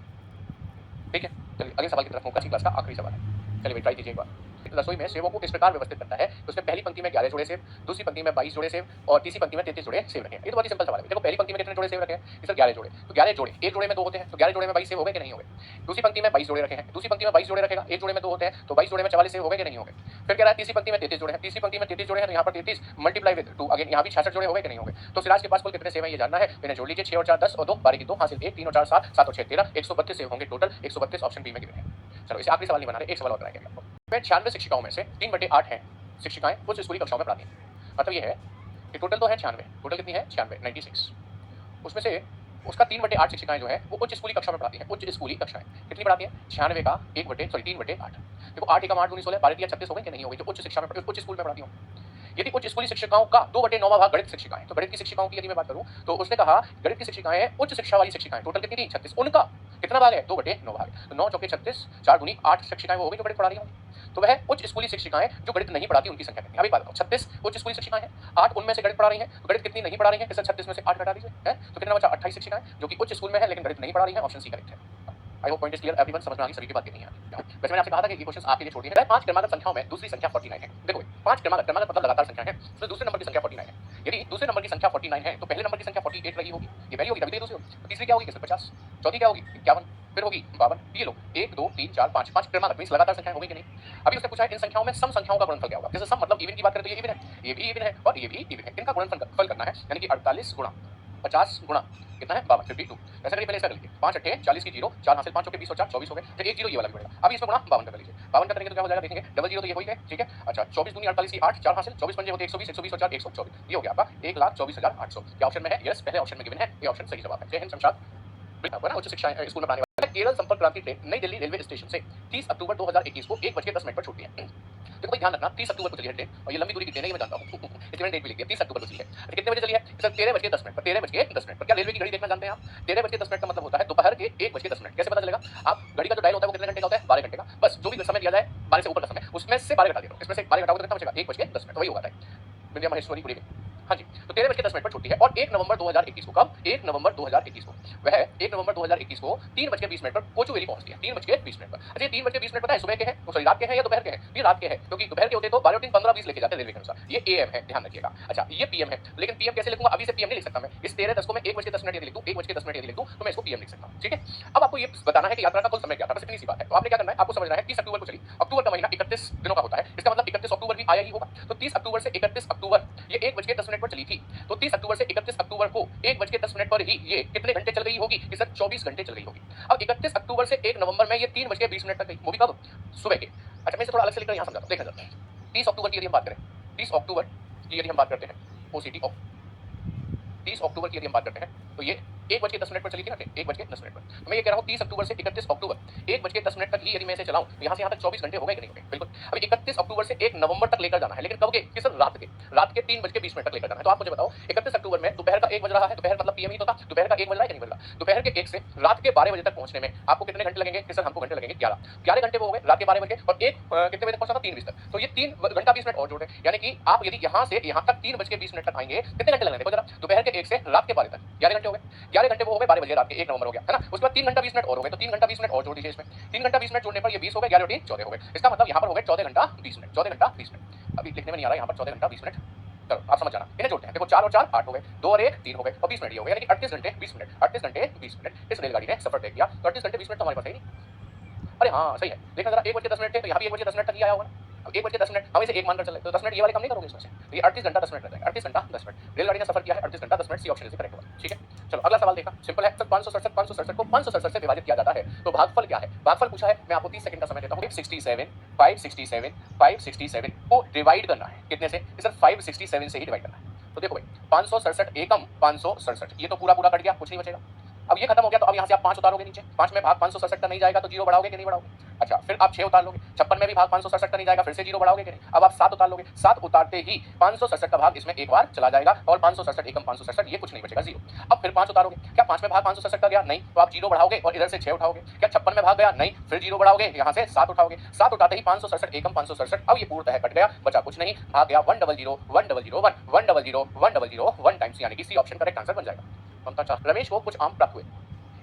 ठीक है, चलिए अगले सवाल की तरफ मूव। 10वीं क्लास का आखिरी सवाल है, चलिए भाई ट्राई कीजिए एक बार। रसोई में सेवों को इस प्रकार व्यवस्थित करता है कि उसमें पहली पंक्ति में 11 जोड़े सेव, दूसरी पंक्ति में 22 जोड़े सेव और तीसरी पंक्ति में 33 जोड़े सेव रखे हैं। ये तो बहुत ही सिंपल सवाल है। देखो पहली पंक्ति में कितने जोड़े सेव रखे हैं? सर 11 जोड़े। तो 11 जोड़े, एक जोड़े में 2 होते हैं, तो 11 जोड़े में 22 सेव हो गए कि नहीं हो गए? दूसरी पंक्ति में 22 जोड़े रखे हैं, दूसरी पंक्ति में 22 जोड़े रखेगा, एक जोड़े में 2 होते हैं, तो 22 जोड़े में 44 सेव हो गए कि नहीं हो गए? फिर कह रहा है तीसरी पंक्ति में 33 जोड़े हैं, तीसरी पंक्ति में 33 जोड़े हैं, तो यहाँ पर 33 मल्टीप्लाई विद 2, अगेन यहाँ भी 66 जोड़े हो गए कि नहीं हो गए? तो सिराज के पास कुल कितने सेव है ये जानना है, इन्हें जोड़ लीजिए। 6 और 4 10 और 2 12 की 2 हासिल 1, 3 और 4 7, 7 और 6 13, 132 सेव होंगे टोटल। 132 ऑप्शन बी में गिवन है। चलो इसे आखिरी सवाल नहीं बना रहे, एक सवाल और कराएंगे आपको। 96 शिक्षिकाओं में से 3/8 हैं शिक्षिकाएं उच्च स्कूली कक्षाओं में पढ़ाती हैं। मतलब ये है कि टोटल तो है 96, टोटल कितनी है 96, 96। उसमें से उसका 3/8 शिक्षिकाएं जो है वो उच्च स्कूली कक्षा में पढ़ाती हैं। उच्च स्कूली कक्षाएं कितनी पढ़ाती हैं? 96 का 3/8। देखो 8 एकम 8 दूनी 16, 12 36 हो गए कि नहीं हो गई? जो उच्च शिक्षा में उच्च स्कूल में पढ़ाती हूँ। यदि उच्च स्कूली शिक्षिकाओं का 2/9 भाग गणित शिक्षिकाएं, तो गणित की शिक्षिकाओं की यदि मैं बात करूं तो उसने कहा गणित की शिक्षिकाएं उच्च शिक्षा वाली शिक्षिकाएं टोटल कितनी थी? 36। उनका कितना भाग है? 2/9 भाग। तो 9 चौके 36, 4 दूनी 8 शिक्षिकाएं वो हो गई जो गणित पढ़ा रही होंगी। तो वह उच्च स्कूली शिक्षिकाएं जो गणित नहीं पढ़ाती उनकी संख्या कितनी? अभी बात करो, 36 उच्च स्कूली शिक्षिकाएं हैं, 8 उनमें से गणित पढ़ा रही हैं। तो गणित कितनी नहीं पढ़ा रही हैं? इसे 36 में से 8 घटा दीजिए, है तो कितना बचा? 28 शिक्षिकाएं जो कि उच्च स्कूल में है लेकिन गणित नहीं पढ़ा रही हैं। ऑप्शन सी करेक्ट है। I hope point is clear everyone, समझ में आ गई सभी की बात नहीं है। वैसे मैंने आपसे कहा था कि ये क्वेश्चन आपके लिए छोड़ दिए हैं। 5 क्रमागत संख्याओं में दूसरी संख्या 49 है। देखो 5 क्रमागत मतलब लगातार संख्या है, उसमें दूसरे नंबर की संख्या 49 है। यदि दूसरे नंबर की संख्या 49 है तो पहले नंबर की संख्या 48 रही होगी, ये पहली होगी तभी दूसरी होगी। तो तीसरी क्या होगी? 50, चौथी क्या होगी? 51, फिर होगी 52। ये लो 1 2 3 4 5 5 क्रमागत मींस लगातार संख्याएं होगी कि नहीं? अभी उसने पूछा है इन संख्याओं में सम संख्याओं का गुणनफल क्या होगा? जैसे सम मतलब इवन की बात करें तो ये इवन है, ये भी इवन है और ये भी इवन है। इनका गुणनफल करना है, यानी कि 48 गुणा 50 गुणा कितना है? 52, 52। ऐसा करिए, पहले इसका कर लीजिए। 5 8 40 की 0, 4 हासिल 5 चौके 20 और 4 24 हो गए। तो एक 0 ये वाला भी बढ़ेगा। अभी इसमें गुणा 52 कर लीजिए। 52 करेंगे तो क्या हो जाएगा देखेंगे, डबल 0 तो ये हो ही गए, ठीक है। अच्छा 24 दूनी 48 की 8, 4 हासिल 24 पंजे होते 120, 120 और 4 124, ये हो गया आपका 1,24,800। क्या ऑप्शन में है? यस, पहले ऑप्शन में गिवन है, ये ऑप्शन सही जवाब है। जय हिंद शमशाद। उच्च शिक्षा स्कूल में पढ़ाने वाला केरल संपर्क क्रांति ट्रेन नई दिल्ली रेलवे स्टेशन से 30 अक्टूबर 2021 को 1:10 पर छूटती है। देखो भाई ध्यान रखना, 30 अक्टूबर को चली है ट्रेन और ये लंबी दूरी की ट्रेन है, ये मैं जानता हूँ। इसलिए मैंने डेट भी लिख दिया, 30 अक्टूबर को चली है। तो कितने बजे चली है? सर 13:10 पर। 13:10 पर। क्या रेलवे की घड़ी देखना जानते हैं आप? 13:10 का मतलब होता है दोपहर के 1:10। कैसे पता चलेगा? आप घड़ी का जो डायल होता है वो कितने घंटे का होता है? 12 घंटे का। बस जो भी समय दिया जाए 12 से ऊपर का समय, उसमें से 12 घटा दे दो। इसमें से 12 घटाओगे तो कितना बचेगा? 1:10। तो वही होगा टाइम। विद्या महेश्वरी पूरी। हाँ जी, तो 13:10 पर छुट्टी है और 1 नवंबर 2021 को, कब? 1 नवंबर 2021 को वह 1 नवंबर 2021 को 3:20 पर कोचुवेली पहुंचती है। 3:20 पर। अच्छा 3:20 पता है सुबह के हैं, तो सॉरी रात के हैं या दोपहर के हैं? ये रात के हैं, क्योंकि दोपहर के होते तो 12 3 15:20 लेके जाते हैं रेलवे के अनुसार। ये एएम है, ध्यान रखिएगा। अच्छा ये पीएम है, लेकिन पीएम कैसे लिखूंगा? अभी से पीएम नहीं लिख सकता मैं। इस 13:10 को मैं 1:10 यदि लिख दूं, 1:10 यदि लिख दूं तो मैं इसको पीएम लिख सकता हूं, ठीक है। अब आपको ये बताना है कि यात्रा का कुल समय क्या था, बस इतनी सी बात है। तो आपने क्या करना है, आपको समझना है 30 अक्टूबर को चली। अक्टूबर का महीना 31 दिनों का होता है, इसका मतलब 31 अक्टूबर भी आया ही होगा। तो 30 अक्टूबर से 31 अक्टूबर ये 1:10 पर चली थी। तो 30 अक्टूबर से 31 अक्टूबर को 1:10 पर ही ये कितने घंटे चल गई होगी? कि सर 24 घंटे चल गई होगी। अब 31 अक्टूबर से 1 नवंबर में ये 3:20 तक गई, वो भी कब? सुबह के। अच्छा मैं इसे थोड़ा अलग से लिखकर यहाँ समझाता हूँ, देखा जाता है। 30 अक्टूबर की यदि हम बात करें, 30 अक्टूबर की यदि हम बात करते हैं, ओसीटी ऑफ 30 अक्टूबर की यदि हम बात करते हैं तो ये 1:10 पर चली थी ना, 1:10 पर। तो मैं ये कह रहा हूँ 30 अक्टूबर से 31 अक्टूबर 1:10 तक ही यदि मैं इसे चलाऊं तो यहाँ से यहाँ तक 24 घंटे हो गए कि नहीं हो गए? बिल्कुल। अभी 31 अक्टूबर से 1 नवंबर तक लेकर जाना है, लेकिन कब के? कि सर रात के 3:20 तक लेकर जाना है। तो आप मुझे बताओ 31 अक्टूबर में दोपहर का 1 बज रहा है, दोपहर मतलब पीएम ही तो था, दोपहर का 1 बज रहा है कि नहीं बज रहा? दोपहर के 1 से रात के 12 बजे तक पहुंचने में आपको कितने घंटे लगेंगे? कि सर हमको घंटे लगेंगे 11 घंटे वो हो गए रात के 12 बजे और 1 कितने बजे पहुंचा था? 3 बजे तक। तो ये 3 घंटा 20 मिनट और जोड़ दें, यानी कि आप यदि यहाँ से यहाँ तक 3:20 तक आएंगे, कितने घंटे लगेंगे? देखो जरा, दोपहर के 1 से रात के 12 तक 11 घंटे हो गए। 11 घंटे वो हो गए 12 बजे रात के 1 नवंबर हो गया, है ना। उसके बाद 3 घंटा 20 मिनट और हो गए, तो 3 घंटा 20 मिनट और जोड़ दीजिए इसमें। 3 घंटा 20 मिनट जोड़ने पर ये 20 हो गए, 11 और 3 14 हो गए। इसका मतलब यहाँ पर हो गए 14 घंटा 20 मिनट, 14 घंटा 20 मिनट। अभी लिखने में नहीं आ रहा यहाँ पर 14 घंटा 20 मिनट। चलो आप समझ जाना, इन्हें जोड़ते हैं। देखो 4 और 4 8 हो गए, 2 और 1 3 हो गए और 20 मिनट ये हो गए, यानी कि 38 घंटे 20 मिनट, 38 घंटे 20 मिनट इस रेलगाड़ी ने सफर तय किया। तो 38 घंटे 20 मिनट तो हमारे पास है ही नहीं। अरे हाँ सही है, देखना जरा 1:10 थे तो यहाँ भी 1:10 तक ही आया होगा। अब 1:10 हम इसे 1 मानकर चले तो 10 मिनट ये वाले कम नहीं करोगे इसमें से, तो ये 38 घंटा 10 मिनट रहता है। 38 घंटा 10 मिनट रेलगाड़ी ने सफर किया है, 38 घंटा 10 मिनट सी ऑप्शन से करेक्ट होगा, ठीक है। चलो अगला सवाल देखा, सिंपल है। सर 567 को 567 से विभाजित किया जाता है तो भागफल क्या है? भागफल पूछा है, मैं आपको 30 सेकंड का समय देता हूँ। 567 को डिवाइड करना है कितने से? सर 567 से ही डिवाइड करना है। तो देखो भाई 567 एकम 567, ये तो पूरा कट गया, कुछ नहीं बचेगा। अब ये खत्म हो गया तो अब यहाँ से आप 5 उतारोगे नीचे, 5 में भाग 567 का नहीं जाएगा तो 0 बढ़ाओगे कि नहीं बढ़ाओगे? अच्छा फिर आप 6 उतार लोगे, 56 में भी भाग 567 का नहीं जाएगा, फिर से 0 बढ़ाओगे कि नहीं? अब आप 7 उतार लोगे, 7 उतारते ही 567 का भाग इसमें एक बार चला जाएगा और 567 एकम 567 ये कुछ नहीं बचेगा, 0। अब फिर 5 उतारोगे, क्या 5 में भाग 567 का गया? नहीं, तो आप 0 बढ़ाओगे और इधर से 6 उठाओगे। क्या 56 में भाग गया? नहीं, फिर 0 बढ़ाओगे, यहाँ से 7 उठाओगे, 7 उठाते ही 567 एकम 567। अब ये पूर्णतः कट गया, बचा कुछ नहीं, भाग गया 10001 टाइम्स, यानी कि सी ऑप्शन करेक्ट आंसर बन जाएगा। रमेश को कुछ आम प्राप्त हुए,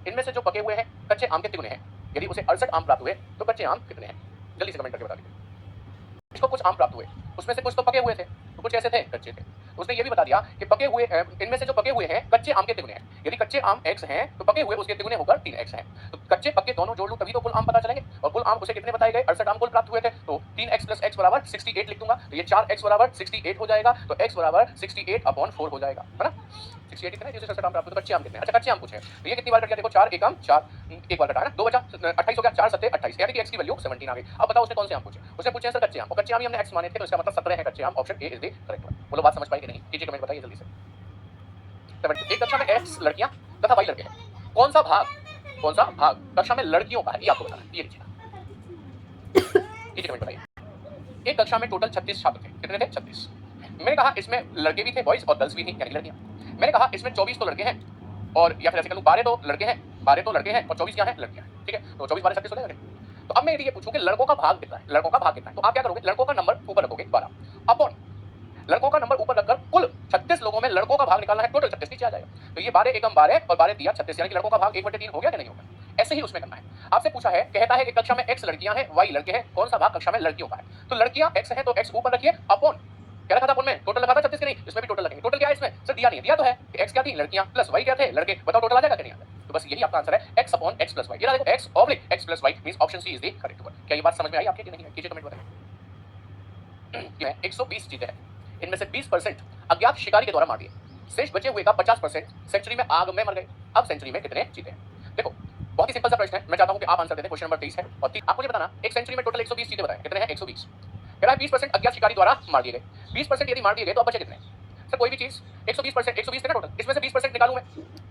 इनमें से जो पके हुए हैं कच्चे आम के कितने हैं? यदि उसे 68 आम प्राप्त हुए तो कच्चे आम कितने हैं? जल्दी से कमेंट करके बता दीजिए। इसको कुछ आम प्राप्त हुए, उसमें से कुछ तो पके हुए थे, तो कुछ ऐसे थे कच्चे थे। उसने ये भी बता दिया कि पके हुए इनमें से जो पके हुए हैं कच्चे आम के तिगुने हैं। यदि कच्चे आम x हैं तो पके हुए उसके तिगुने होकर 3x हैं। तो कच्चे पक्के दोनों जोड़ लूं तभी तो कुल आम पता चलेंगे, और कुल आम उसे कितने बताए गए, 68 आम कुल प्राप्त हुए थे। तो 3x + x बराबर 68 लिख दूंगा, तो ये 4x बराबर 68 हो जाएगा, तो x बराबर 68/4 हो जाएगा, है ना। 68 कितने, जिससे 68 आम प्राप्त हुए, तो कच्चे आम कितने, अच्छा कच्चे आम पूछे तो ये कितनी बार कट गया, देखो 4 एकम 4, एक बार कटा है ना, 2 बचा 28 हो गया, 4 7 28, यानी कि x की वैल्यू 17 आ गई। अब बताओ उसने कौन से आम पूछे, उसने पूछे हैं सर कच्चे आम, और कच्चे आम ही हमने x माने थे, तो इसका मतलब 17 है कच्चे आम, option A is the correct one. बोलो बात समझ पाई कि नहीं, कीजिए कमेंट बताइए जल्दी से। एक कक्षा में x लड़कियां तथा y लड़के हैं, कौन सा भाग कक्षा में लड़कियों का है, ये आपको बताना है, ये लीजिए कीजिए कमेंट बताइए। एक कक्षा में टोटल 36 छात्र थे, कितने थे, 36। मैंने कहा इसमें लड़के भी थे, बॉयज, और गर्ल्स भी थी, यानी लड़कियां। मैंने कहा इसमें 24 तो लड़के हैं, और या फिर ऐसे कह लूं 12 तो लड़के हैं, 12 तो लड़के हैं और 24 क्या है, लड़कियां, ठीक है। तो 24 12 36 हो जाएगा। तो अब मैं यदि ये पूछूं कि लड़कों का भाग कितना है, लड़कों का भाग कितना है, तो आप क्या करोगे, लड़कों का नंबर ऊपर रखोगे 12 अपॉन लड़कों का नंबर ऊपर रखकर कुल 36 लोगों में लड़कों का भाग निकालना है, टोटल 36 नीचे आ जाएगा। तो ये 12 एकम 12 और 12 दिया 36, यानी कि लड़कों का भाग 1/3 हो गया कि नहीं होगा। ऐसे ही उसमें करना है। आपसे पूछा है, कहता है कि कक्षा में x लड़कियां हैं, y लड़के हैं, कौन सा भाग कक्षा में लड़कियों का है। तो लड़कियां x है तो x ऊपर रखिए अपॉन क्या रखा था अपन में, टोटल लगा था 36 के नहीं, इसमें भी टोटल लगेंगे। टोटल क्या है इसमें, सर दिया नहीं है, दिया तो है कि x क्या थी, लड़कियां प्लस y क्या थे, लड़के, बताओ टोटल आ जाएगा कि नहीं आता। तो बस यही आपका आंसर है, x upon x plus y। ये देखो x oblique x plus y means option C is the correct one. क्या ये बात समझ में आई आपके कि नहीं है, कीजिए कमेंट बताइए। 120 चीजें हैं, इनमें से 20% अज्ञात शिकारी के द्वारा मार दिए, शेष बचे हुए का 50% सेंचुरी में आग में मर गए। अब सेंचुरी में कितने चीते हैं, देखो बहुत ही सिंपल सा प्रश्न है, मैं चाहता हूं कि आप आंसर दे दें। क्वेश्चन नंबर 23 है और आपको ये बताना एक सेंचुरी में टोटल 120 चीते बताएं, कितने हैं, 120। कह रहा है 20% अज्ञात शिकारी द्वारा मार दिए गए। 20% यदि मार दिए गए तो अब बचे कितने, सर कोई भी चीज 120%, 120 कितना टोटल, इसमें से 20% निकालूं मैं,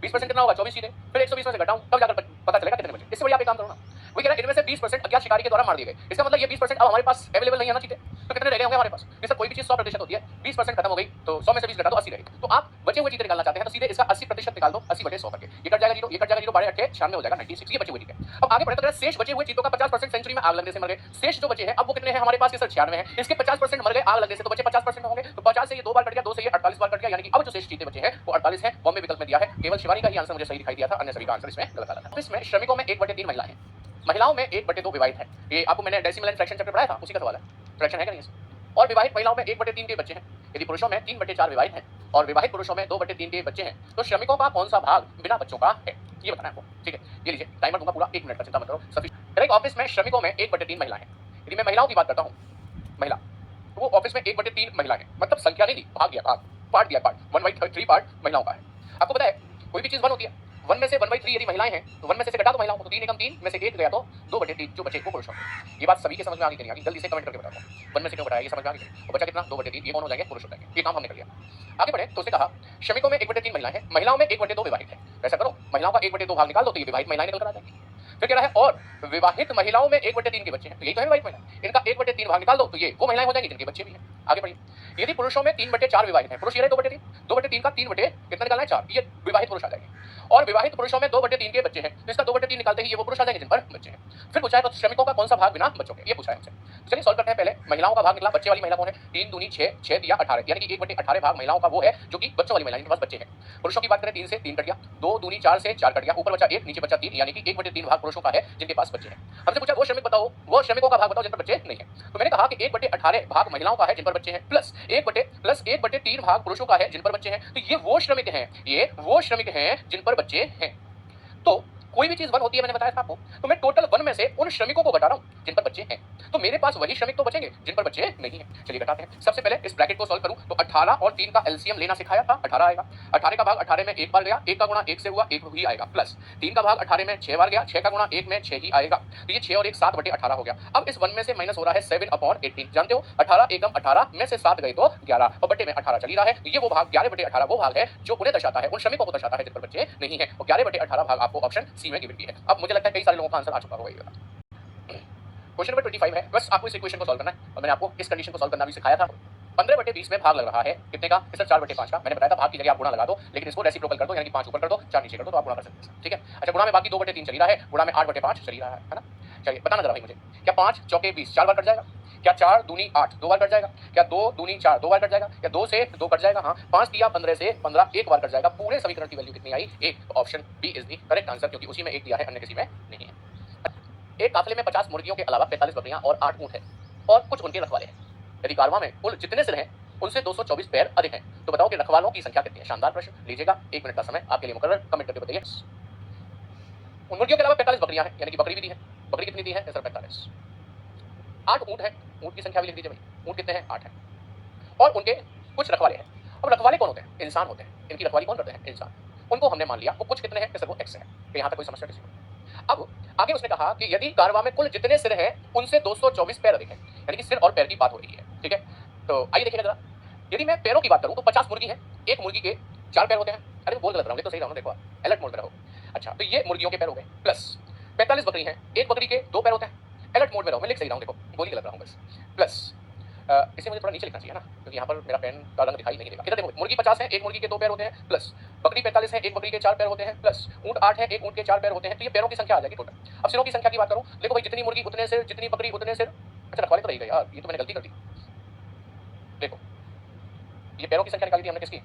20% कितना होगा, 24 चीते, फिर 120 में से घटाऊं तब जाकर पता चलेगा कितने बचे। इससे बढ़िया आप एक काम करो ना, वही कह रहा है इनमें से 20% अज्ञात शिकारी के द्वारा मार दिए गए, इसका मतलब ये 20% अब हमारे पास अवेलेबल नहीं है ना चीते, तो कितने रह गए होंगे हमारे पास। सर कोई भी चीज 100% होती है, 20% खत्म हो गई तो 100 में से 20 घटा दो 80 रहेगी। तो आप बचे हुए चीते निकालना चाहते हैं तो सीधे इसका 80% निकाल दो, 80/100 करके, ये कट जाएगा 0, ये कट जाएगा 0, 12 8 96 हो जाएगा 96, ये बचे हुए चीते। अब आगे बढ़े तो शेष बचे हुए चीतों का 50% सेंचुरी में आग लगने से मर गए। शेष जो बचे हैं अब वो कितने हैं हमारे पास, सर 96 है, इसके 50% मर गए आग लगने से, तो बचे 50% होंगे, तो 50 से ये 2 बार कट गया, 2 से ये 48 बार कट गया, यानी कि अब जो शेष चीते बचे हैं वो 48 है। बॉम्बे विकल्प में दिया है, केवल शिवानी का ही आंसर मुझे सही दिखाई दिया था, अन्य सभी का आंसर इसमें गलत आ रहा था। इसमें श्रमिकों में 1/3 महिला है, महिलाओं में 1/2 विवाहित है। ये आपको मैंने डेसिमल एंड फ्रैक्शन चैप्टर पढ़ाया था, उसी का सवाल है, फ्रैक्शन है कि नहीं। और विवाहित महिलाओं में 1/3 के बच्चे हैं, यदि पुरुषों में 3/4 विवाहित हैं और विवाहित पुरुषों में 2/3 के बच्चे हैं, तो श्रमिकों का कौन सा भाग बिना बच्चों का है, ये बताना है आपको, ठीक है। ये लीजिए टाइमर दूंगा पूरा 1 मिनट का, चिंता मत करो। सफिशिएंट। ऑफिस में श्रमिकों में 1/3 महिला है, यदि मैं महिलाओं की बात करता हूँ, महिला, तो वो ऑफिस में 1/3 महिला है, मतलब संख्या नहीं दी, भाग दिया, भाग पार्ट दिया, पार्ट 1/3 पार्ट महिलाओं का है। आपको पता है कोई भी चीज 1 होती है, 1 में से 1/3 यदि महिलाएं हैं तो 1 में से घटा दो महिलाओं को, तो 3 एकम 3 में से 1 गया तो 2/3 जो बचे वो पुरुषों को। ये बात सभी के समझ में आ गई कि नहीं आ गई, जल्दी से कमेंट करके बताओ 1 में से क्यों घटाया, ये समझ में आ गई। और बचा कितना, 2/3, ये कौन हो जाएंगे, पुरुष हो जाएंगे। ये काम हमने कर लिया। आगे बढ़े तो उसने कहा श्रमिकों में 1/3 महिलाएं हैं, महिलाओं में 1/2 विवाहित है। ऐसा करो महिलाओं का 1/2 भाग निकाल दो, तो ये विवाहित महिलाएं निकल कर आ जाएंगी। फिर कह रहा है और विवाहित महिलाओं में 1/3 के बच्चे हैं, तो यही तो है विवाहित महिला, इनका 1/3 भाग निकाल दो, तो ये वो महिलाएं हो जाएंगी जिनके बच्चे भी हैं। आगे बढ़िए, यदि पुरुषों में 3/4 विवाहित हैं, पुरुष ये रहे 2/3, 2/3 का 3 बटे कितना निकालना है, 4, ये विवाहित पुरुष आ जाएंगे। और विवाहित पुरुषों में 2/3 के बच्चे हैं, तो इसका 2/3 निकालते ही ये वो पुरुष आ जाएंगे जिन पर बच्चे हैं। फिर पूछा है तो श्रमिकों का कौन सा भाग बिना बच्चों के, ये पूछा है हमसे। चलिए सॉल्व करते हैं। पहले महिलाओं का भाग निकला, बच्चे वाली महिला कौन है, 3 दूनी 6, 6 दिया 18, यानी कि 1/18 भाग महिलाओं का वो है जो कि बच्चों वाली महिला जिनके पास बच्चे हैं। पुरुषों की बात करें 3 से 3 कट गया, 2 दूनी 4 से 4 कट गया, ऊपर बचा 1 नीचे बचा 3, यानी कि 1/3 भाग पुरुषों का है जिनके पास बच्चे हैं। हमसे पूछा वो श्रमिक बताओ, वो श्रमिकों का भाग बताओ जिन पर बच्चे नहीं है, तो मैंने कहा कि 1/18 भाग महिलाओं का है जिन पर बच्चे हैं, प्लस 1/3 भाग पुरुषों का है जिन पर बच्चे हैं, तो ये वो श्रमिक हैं, ये वो श्रमिक हैं जिन पर बच्चे हैं। तो कोई भी चीज 1 होती है, मैंने बताया था आपको, तो मैं टोटल 1 में से उन श्रमिकों को घटा रहा हूं जिन पर बच्चे हैं, तो मेरे पास वही श्रमिक तो बचेंगे जिन पर बच्चे नहीं है। चलिए घटाते हैं। सबसे पहले इस ब्रैकेट को सॉल्व करूं तो 18 और 3 का एलसीएम लेना सिखाया था, 18 आएगा। 18 का भाग 18 में 1 बार गया, 1 का गुणा 1 से हुआ 1 ही आएगा, प्लस 3 का भाग 18 में 6 बार गया, 6 का गुणा 1 में 6 ही आएगा, तो ये 6 और 1 7/18 हो गया। अब इस 1 में से माइनस हो रहा है 7/18, जानते हो 18 एकम 18 में से 7 गए तो 11 और बट्टे में 18 चली रहा है, तो ये वो भाग 11/18 वो भाग है जो उन्हें दर्शाता है, उन श्रमिकों को दर्शाता है जिन पर बच्चे नहीं है, और 11/18 भाग आपको ऑप्शन सी में गिवन भी है। अब मुझे लगता है कई सारे लोगों का आंसर आ चुका होगा। ये क्वेश्चन नंबर 25 है, बस आपको इस इक्वेशन को सॉल्व करना है, और मैंने आपको इस कंडीशन को सॉल्व करना भी सिखाया था। 15/20 में भाग लग रहा है कितने का, सर 4/5 का। मैंने बताया था भाग की जगह आप गुणा लगा दो, लेकिन इसको रेसिप्रोकल कर दो, यानी कि 5 ऊपर कर दो 4 नीचे कर दो, तो आप गुणा कर सकते हैं, ठीक है। अच्छा गुणा में बाकी 2/3 चली रहा है, गुणा में 8/5 चली रहा है ना। चलिए बताना जरा भाई मुझे, क्या 5 चौके 20 4 बार कट जाएगा, क्या 4 दूनी 8 2 बार कट जाएगा, क्या 2 दूनी 4 2 बार कट जाएगा, या 2 से 2 कट जाएगा, हाँ 5 दिया 15 से 15 1 बार कट जाएगा। पूरे समीकरण की वैल्यू कितनी आई, 1, option B is the correct answer, क्योंकि उसी में 1 दिया है, अन्य किसी में नहीं है। एक काफिले में 50 मुर्गियों के अलावा 45 बकरियां और 8 ऊंट है और कुछ उनके रखवाले हैं। यदि कारवां में कुल जितने सिर हैं उनसे 224 पैर अधिक हैं तो बताओ कि रखवालों की संख्या कितनी है। शानदार प्रश्न, लीजिएगा 1 मिनट का समय आपके लिए मुकर्रर, कमेंट करके बताइए। उन मुर्गियों के अलावा 45 बकरियां हैं, यानी कि बकरी भी दी है। बकरी कितनी दी है? सर 45। 8 ऊंट है, ऊंट की संख्या भी लिख दीजिए भाई। ऊंट कितने हैं? 8 है। और उनके कुछ रखवाले हैं। अब रखवाले कौन होते हैं? इंसान होते हैं। इनकी रखवाली कौन करते हैं? इंसान। उनको हमने मान लिया वो कुछ कितने हैं? सर वो x है। तो यहाँ तक कोई समस्या किसी को? अब आगे उसने कहा कि यदि कारवां में कुल जितने सिर हैं उनसे 224 पैर अधिक हैं, यानी कि सिर और पैर की बात हो रही है। ठीक है, तो आइए देखिएगा जरा। यदि मैं पैरों की बात करूं तो 50 मुर्गी है, एक मुर्गी के 4 पैर होते हैं। अरे बोल गलत रहा हूं, तो सही रहा हूं, देखो अलर्ट मोड में रहो। अच्छा, तो ये मुर्गियों के पैर हो गए, प्लस 45 बकरी है, एक बकरी के 2 पैर होते हैं। अलर्ट मोड में रहो, मैं लिख सही रहा हूं, देखो बोल ही गलत रहा हूं बस। प्लस इसे मुझे थोड़ा नीचे लिखना चाहिए ना, क्योंकि यहाँ पर मेरा पेन का रंग दिखाई नहीं देगा। इधर देखो, मुर्गी 50 है, एक मुर्गी के 2 पैर होते हैं, प्लस बकरी 45 है, एक बकरी के 4 पैर होते हैं, प्लस ऊंट 8 है, एक ऊंट के 4 पैर होते हैं। तो ये पैरों की संख्या आ जाएगी टोटल। अब सिरों की संख्या की बात करूं, देखो भाई जितनी मुर्गी उतने सिर, जितनी बकरी उतने सिर। अच्छा रखवाले तो रही गए यार, ये तो मैंने गलती कर दी। देखो ये पैरों की संख्या निकाली थी हमने किसकी?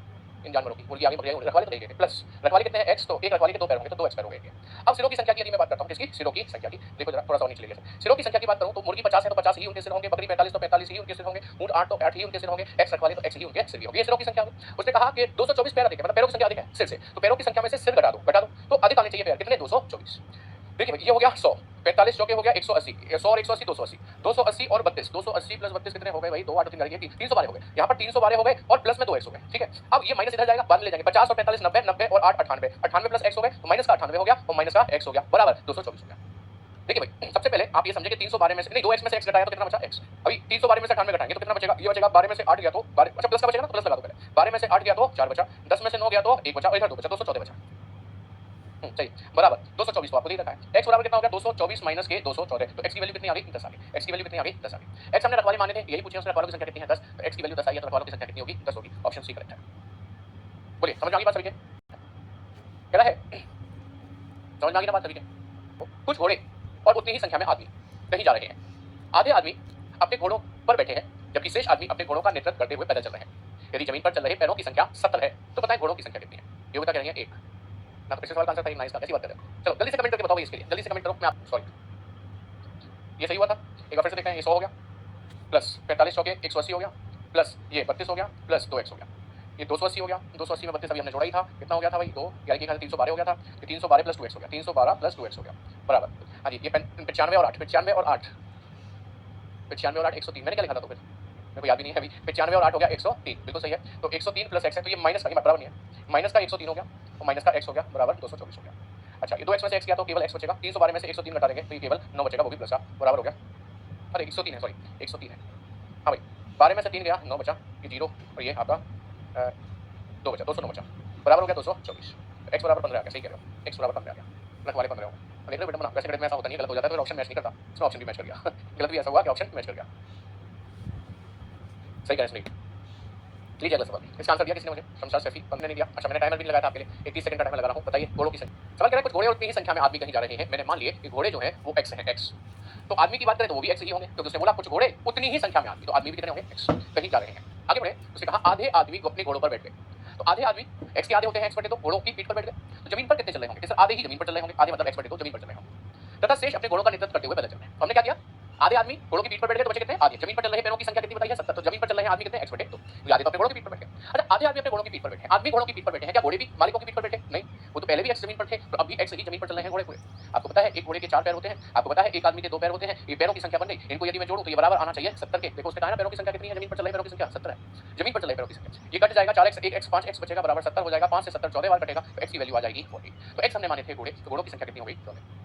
इन जानवरों की। मुर्गी आगे बकरी आगे, रखवाले तो रही गए, प्लस रखवाले कितने हैं? x, तो एक रखवाले के 2 पैर होंगे तो 2x पैर हो गए। अब सिरों की संख्या की यदि मैं बात करता हूं, किसकी? सिरों की संख्या की। देखो जरा थोड़ा सा नीचे ले लिया। सिरों की संख्या की बात करूं तो मुर्गी 50 है तो 50 ही उनके सिर होंगे, बकरी 45 तो 45 ही उनके सिर होंगे, ऊंट 8 तो 8 ही उनके सिर होंगे, x रखवाले तो x ही उनके सिर होंगे। ये सिरों की संख्या होगी। उसने कहा कि 224 पैर अधिक है, मतलब पैरों की संख्या अधिक है सिर से, तो पैरों की संख्या में से सिर घटा दो तो अधिक आने चाहिए पैर। कितने? 224। देखिए भाई ये हो गया 100, 45 चौके हो गया 180, 100 और 180 280, 280 और 32, 280 प्लस 32 कितने हो गए भाई? 2 8 3 312 हो गए। यहाँ पर 312 हो गए और प्लस में 2 x हो गए। ठीक है, अब ये माइनस इधर जाएगा, बाद में ले जाएंगे। 50 और 45 90, 90 और 8 98, 98 प्लस x हो गए तो माइनस का 98 हो गया और माइनस का x हो गया बराबर 224 हो गया। देखिए भाई सबसे पहले आप ये समझे कि 312 में से नहीं 2x में से x घटाया तो कितना बचा? x। अभी 312 में से 98 घटाएंगे तो कितना बचेगा? ये बचेगा 12 में से 8 गया तो 12, अच्छा प्लस का बचेगा ना, तो प्लस लगा दो पहले। 12 में से 8 गया तो 4 बचा, 10 में से 9 गया तो 1 बचा और इधर 2 बचा, 214 बचा। सही बराबर 224 को आपको दे रखा है। x बराबर कितना हो गया? 224 माइनस के 214, तो x की वैल्यू कितनी आ गई? 10 आ गई। x की वैल्यू कितनी आ गई? 10 आ गई। x हमने रखवाले माने थे, यही पूछे उसने रखवालों की संख्या कितनी है? 10, तो x की वैल्यू 10 आई है, तो रखवालों की संख्या कितनी होगी? 10 होगी। ऑप्शन सी करेक्ट है। बोलिए समझ में आ गई बात सभी के? क्या है समझ में आ गई ना बात सभी के? कुछ घोड़े और उतनी ही संख्या में आदमी कहीं जा रहे हैं। आधे आदमी अपने घोड़ों पर बैठे हैं जबकि शेष आदमी अपने घोड़ों का नेतृत्व करते हुए पैदल चल रहे हैं। यदि जमीन पर चल रहे पैरों की संख्या 70 है तो बताएं घोड़ों की संख्या कितनी है? योग्यता क्या है? 1 ना, तो पिछले सवाल का आंसर था ना, इसका कैसी बात कर रहे हो? चलो जल्दी से कमेंट करके बताओ इसके लिए, जल्दी से कमेंट करो। मैं आप सॉरी ये सही हुआ था, एक बार फिर से देखते हैं। ये 100 हो गया, प्लस 45 चौके 180 हो गया, प्लस ये 32 हो गया, प्लस 2x हो गया, ये 280 हो गया, 280 में 32 अभी हमने जोड़ा ही था, कितना हो गया था भाई? 2, यानी कि 312 हो गया था, ये 312 प्लस 2x हो गया, 312 प्लस 2x हो गया बराबर। हाँ जी, ये 95 और 8, 95 और 8, 95 और 8 103 मैंने क्या लिखा था? तो फिर मेरे को याद भी नहीं है अभी। 95 और 8 हो गया 103, बिल्कुल सही है। तो 103 प्लस x है, तो ये माइनस का बराबर नहीं है, माइनस का 103 हो गया और माइनस का x हो गया बराबर 224 हो गया। अच्छा, ये 2x में से x गया तो केवल x बचेगा, 312 में से 103 घटा देंगे तो ये केवल 9 बचेगा, वो भी प्लस का बराबर हो गया। अरे 103 है, सॉरी 103 है। हाँ भाई 12 में से 3 गया, 9 बचा, ये 0 और ये आपका 2 बचा, 209 बचा, बराबर हो गया 224। x बराबर 15 आ गया, सही कह रहे हो, x बराबर 15 आ गया, रखवाले 15 हो गए। देख लो बेटा बना, वैसे गणित में ऐसा होता नहीं है, गलत हो जाता है तो ऑप्शन मैच नहीं करता, इसमें ऑप्शन भी मैच कर गया गलत भी ऐसा हुआ कि ऑप्शन मैच कर गया, सही कह रहे हैं। लीजिए अगला सवाल, इसका आंसर दिया किसने? मुझे शमशाद शफी, हमने नहीं दिया। अच्छा मैंने टाइमर भी लगाया था आपके लिए, 31 सेकंड का टाइमर लगा रहा हूँ। बताइए घोड़ों की संख्या। सवाल कह रहा है कुछ घोड़े उतनी ही संख्या में आदमी कहीं जा रहे हैं। मैंने मान लिए कि घोड़े जो हैं वो x हैं, x। तो आदमी की बात करें तो वो भी x ही होंगे, क्योंकि उसने बोला कुछ घोड़े उतनी ही संख्या में आदमी, तो आदमी भी कितने होंगे? x कहीं जा रहे हैं। आगे बढ़े, उसने कहा आधे आदमी अपने घोड़ों पर बैठ गए। तो आधे आदमी x के आधे होते हैं, x बटे तो घोड़ों की पीठ पर बैठ गए। तो जमीन पर कितने चल रहे होंगे? आधे ही जमीन पर चल रहे होंगे, आधे मतलब x बटे तो जमीन पर चल रहे होंगे, तथा शेष अपने घोड़ों का नेतृत्व करते हुए पैदल चल रहे हैं। हमने क्या किया? आधे आदमी घोड़ों की पीठ पर बैठ गए तो बचे कितने? आधे। जमीन पर चल रहे पैरों की संख्या कितनी बताइए? 70। तो जमीन पर चल रहे हैं आदमी कितने? x बटे तो आधे तो अपने घोड़ों की पीठ पर बैठ गए। अच्छा आधे आदमी अपने घोड़ों की पीठ पर बैठे हैं, आदमी घोड़ों की पीठ पर बैठे हैं, क्या घोड़े भी मालिकों की पीठ पर बैठे? नहीं, वो तो पहले भी x जमीन पर थे, तो अभी x ही जमीन पर चल रहे हैं घोड़े पूरे। आपको पता है एक घोड़े के 4 पैर होते हैं, आपको पता है एक आदमी के 2 पैर होते हैं, ये पैरों की संख्या बन गई। इनको यदि मैं जोड़ूं तो ये बराबर आना चाहिए 70 के। देखो उसने कहा ना पैरों की संख्या कितनी है? जमीन पर चल रहे पैरों की संख्या 70 है, जमीन पर चल रहे पैरों की संख्या। ये कट जाएगा 4x 1x 5x बचेगा बराबर 70 हो जाएगा, 5 से 70 14 बार कटेगा तो x की वैल्यू आ जाएगी 40। तो x हमने माने थे घोड़े, तो घोड़ों की संख्या कितनी हो गई? 14।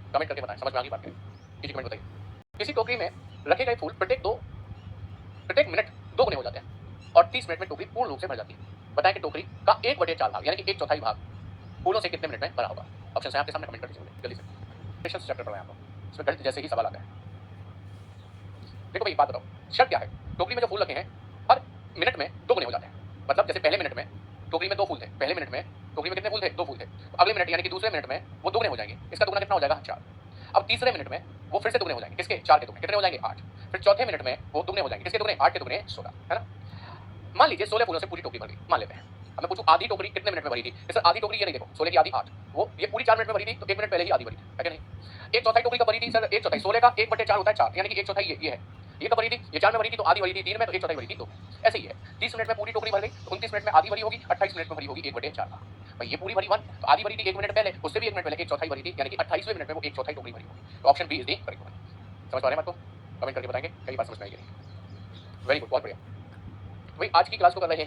कमेंट करके बताएं, समझ में आ गई बात? किसी कमेंट बताइए। किसी टोकरी में रखे गए फूल प्रत्येक मिनट 2 गुने हो जाते हैं और 30 मिनट में टोकरी पूर्ण रूप से भर जाती है। बताएं कि टोकरी का 1/4 भाग यानी कि 1/4 भाग फूलों से कितने मिनट में भरा होगा? ऑप्शन है आपके सामने, कमेंट कर दीजिए जल्दी से। पेशेंस चैप्टर पढ़ाएं आप लोग, इसमें गणित जैसे ही सवाल आता है। देखो भाई बात बताओ, शर्त क्या है? टोकरी में जो फूल रखे हैं हर मिनट में 2 गुने हो जाते हैं। मतलब जैसे पहले मिनट में टोकरी में 2 फूल थे, पहले मिनट में टोकरी में कितने फूल थे? 2 फूल थे, तो अगले मिनट यानी कि दूसरे मिनट में वो 2 गुने हो जाएंगे। इसका दुगना कितना हो जाएगा? 4। अब तीसरे मिनट में वो फिर से दुगने हो जाएंगे, किसके? 4 के दुगने, कितने हो जाएंगे? 8। फिर चौथे मिनट में वो दुगने हो जाएंगे, किसके दुगने? 8 के दुगने 16, है ना। मान लीजिए 16 फूलों से पूरी टोकरी भर गई, मान लेते हैं। अब मैं पूछूं आधी टोकरी कितने मिनट में भरी थी, सर आधी टोकरी ये नहीं, देखो 16 की आधी 8, वो ये पूरी 4 मिनट में भरी थी तो 1 मिनट पहले ही आधी भरी थी, है कि नहीं। एक चौथाई टोकरी का भरी थी सर, एक चौथाई 16 का 1/4 होता है 4, यानी कि एक चौथाई ये है, ये कब भरी थी, ये 4 में भरी थी तो आधी भरी थी 3 में, तो एक चौथाई भरी थी 2 में। ऐसे ही है 30 मिनट में पूरी टोकरी भर गई तो 29 मिनट में आधी भरी होगी, 28 मिनट में भरी होगी 1/4 का। भाई ये पूरी भरी 1 तो आधी भरी थी 1 मिनट पहले, उससे भी 1 मिनट पहले एक चौथाई भरी थी, यानी कि 28वें मिनट में वो एक चौथाई टोकरी भरी होगी। तो option B is the correct one. समझ पा रहे हैं बात को, कमेंट करके बताएंगे कई बात समझ में आई कि नहीं। वेरी गुड, बहुत बढ़िया। भाई आज की क्लास को कर रहे हैं